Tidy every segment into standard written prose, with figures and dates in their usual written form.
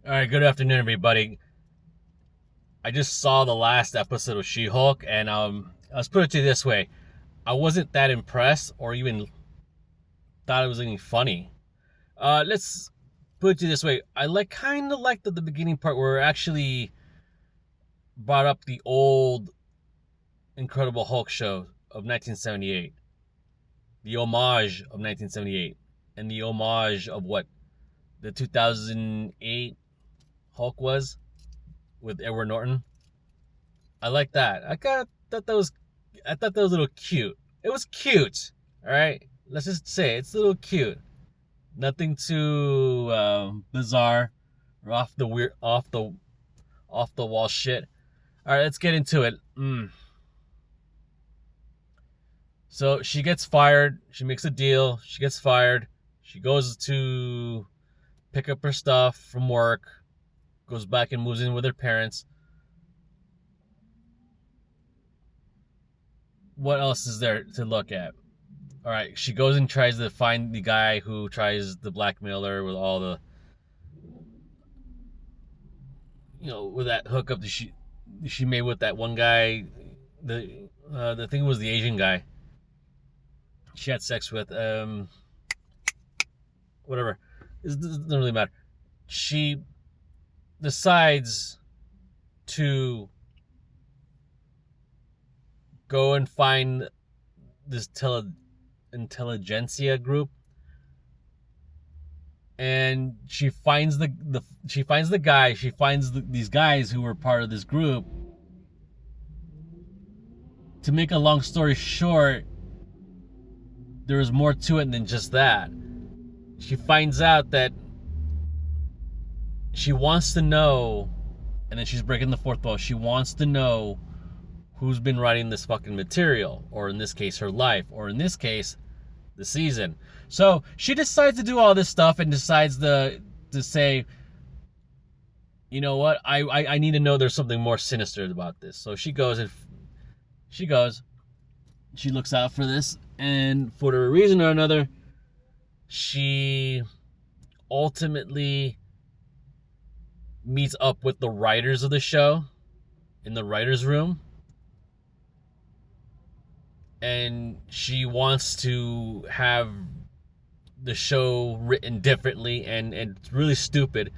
All right, good afternoon, everybody. I just saw the last episode of She-Hulk, and let's put it to you this way: I wasn't that impressed, or even thought it was any funny. Let's put it to you this way: I kind of liked the beginning part where it actually brought up the old Incredible Hulk show of 1978, the homage of 1978, and the homage of what the 2008 Hulk was with Edward Norton. I like that. I thought that was a little cute. It was cute. All right, let's just say it's a little cute. Nothing too bizarre or off the wall shit. All right, let's get into it. So she gets fired. She makes a deal. She gets fired. She goes to pick up her stuff from work. Goes back and moves in with her parents. What else is there to look at? All right, she goes and tries to find the guy who tries to blackmail her with all the, with that hookup that she made with that one guy. The thing was the Asian guy she had sex with. Whatever. It doesn't really matter. She decides to go and find this intelligentsia group, and she finds these guys who were part of this group. To make a long story short, there is more to it than just that. She finds out that she wants to know, and then she's breaking the fourth wall. She wants to know who's been writing this fucking material, or in this case, her life, or in this case, the season. So she decides to do all this stuff and decides to say, you know what, I need to know there's something more sinister about this. So she goes, she looks out for this, and for a reason or another, she ultimately meets up with the writers of the show in the writers' room, and she wants to have the show written differently, and it's really stupid.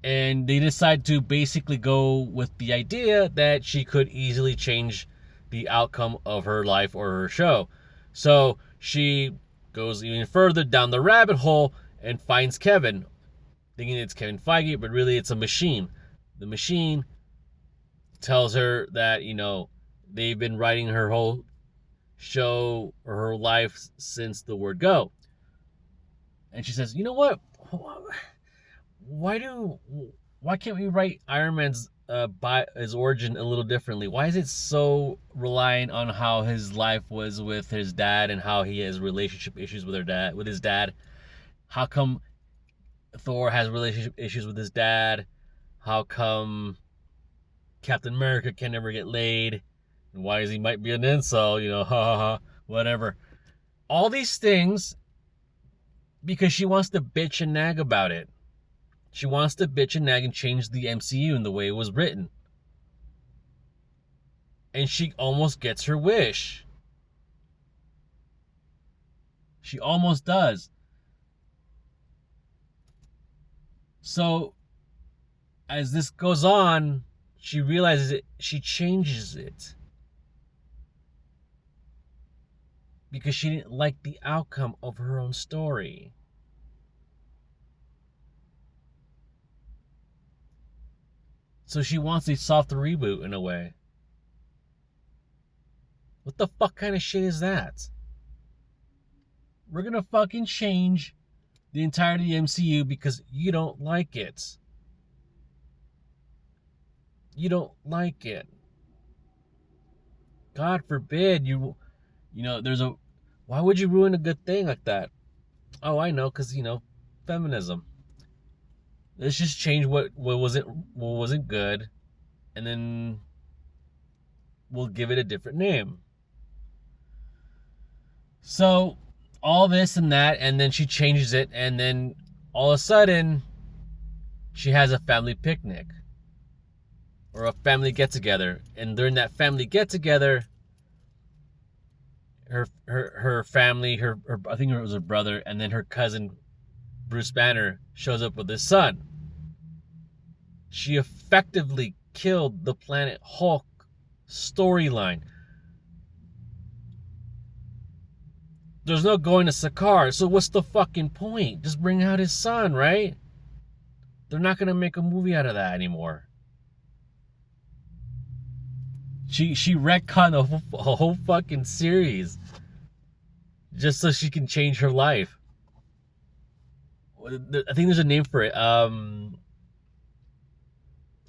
And they decide to basically go with the idea that she could easily change the outcome of her life or her show. So she goes even further down the rabbit hole and finds Kevin, thinking it's Kevin Feige, but really it's a machine. The machine tells her that, they've been writing her whole show or her life since the word go. And she says, you know what? Why can't we write Iron Man's by his origin a little differently? Why is it so reliant on how his life was with his dad and how he has relationship issues with his dad? How come Thor has relationship issues with his dad? How come Captain America can never get laid? And why is he might be an incel? Ha ha ha, whatever. All these things because she wants to bitch and nag about it. She wants to bitch and nag and change the MCU in the way it was written. And she almost gets her wish. She almost does. So, as this goes on, she realizes it. She changes it. Because she didn't like the outcome of her own story. So she wants a soft reboot in a way. What the fuck kind of shit is that? We're gonna fucking change the entirety of the MCU because you don't like it. You don't like it. God forbid why would you ruin a good thing like that? Oh, I know, because, feminism. Let's just change what wasn't good, and then we'll give it a different name. So all this and that, and then she changes it, and then all of a sudden she has a family picnic or a family get together, and during that family get together, her family, her I think it was her brother, and then her cousin Bruce Banner shows up with his son. She effectively killed the Planet Hulk storyline. There's no going to Sakaar, so what's the fucking point? Just bring out his son, right? They're not gonna make a movie out of that anymore. She retconned a whole fucking series just so she can change her life. I think there's a name for it.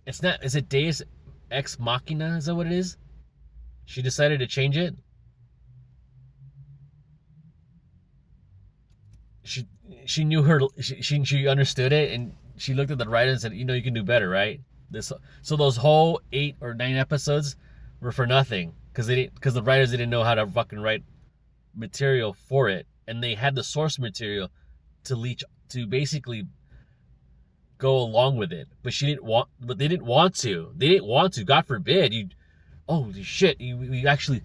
It's not. Is it Deus Ex Machina? Is that what it is? She decided to change it. She she knew her. She understood it, and she looked at the writer and said, "You know, you can do better, right?" This so those whole 8 or 9 episodes were for nothing because the writers didn't know how to fucking write material for it, and they had the source material to basically go along with it, but they didn't want to. God forbid you. Oh shit! You actually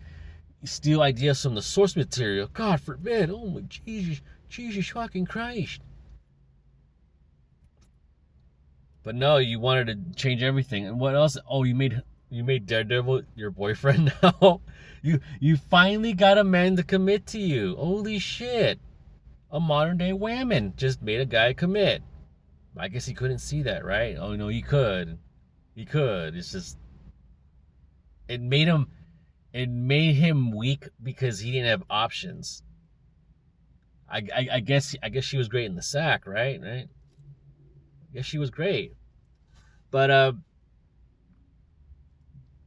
steal ideas from the source material. God forbid! Oh my Jesus fucking Christ! But no, you wanted to change everything. And what else? Oh, you made Daredevil your boyfriend now. You finally got a man to commit to you. Holy shit! A modern day whammon just made a guy commit. I guess he couldn't see that, right? Oh no, he could. He could. It's just it made him weak because he didn't have options. I guess she was great in the sack, right? Right? I guess she was great. But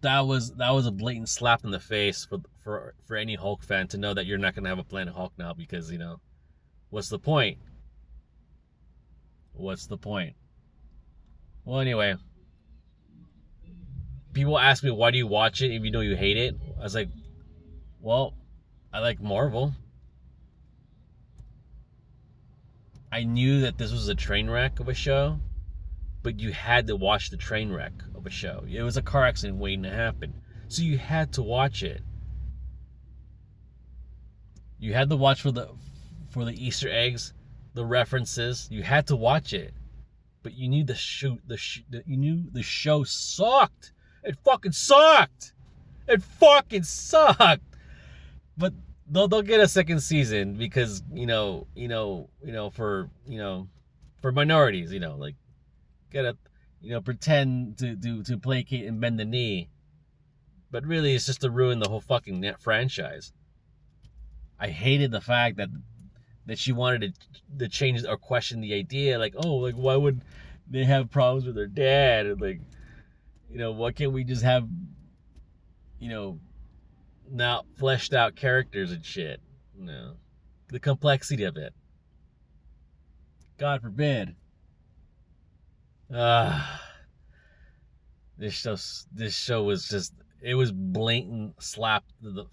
that was a blatant slap in the face for any Hulk fan to know that you're not gonna have a Planet Hulk now because, what's the point? What's the point? Well, anyway, people ask me, why do you watch it if you know you hate it? I was like, well, I like Marvel. I knew that this was a train wreck of a show, but you had to watch the train wreck of a show. It was a car accident waiting to happen. So you had to watch it. You had to watch for the Easter eggs, the references. You had to watch it. But you knew you knew the show sucked. It fucking sucked. It fucking sucked. But they'll get a second season because for minorities, like gotta pretend to placate and bend the knee. But really, it's just to ruin the whole fucking net franchise. I hated the fact that she wanted to change or question the idea, like, oh, like, why would they have problems with their dad, and like, why can't we just have not fleshed out characters and shit? The complexity of it. God forbid. This show was just, it was blatant slap to the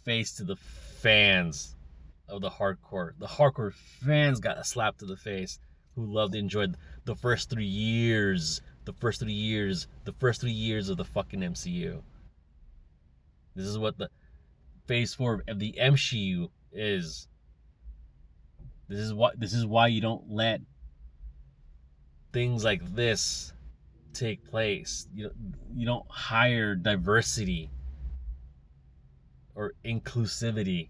face to the fans of the hardcore. The hardcore fans got a slap to the face who loved and enjoyed the first 3 years. The first 3 years of the fucking MCU. This is what the phase 4 of the MCU is. This is why you don't let things like this take place. You don't hire diversity or inclusivity.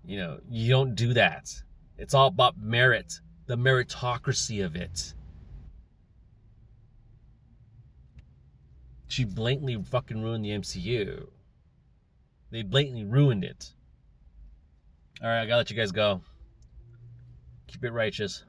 You don't do that. It's all about merit, the meritocracy of it. She blatantly fucking ruined the MCU. They blatantly ruined it. Alright, I gotta let you guys go. Keep it righteous.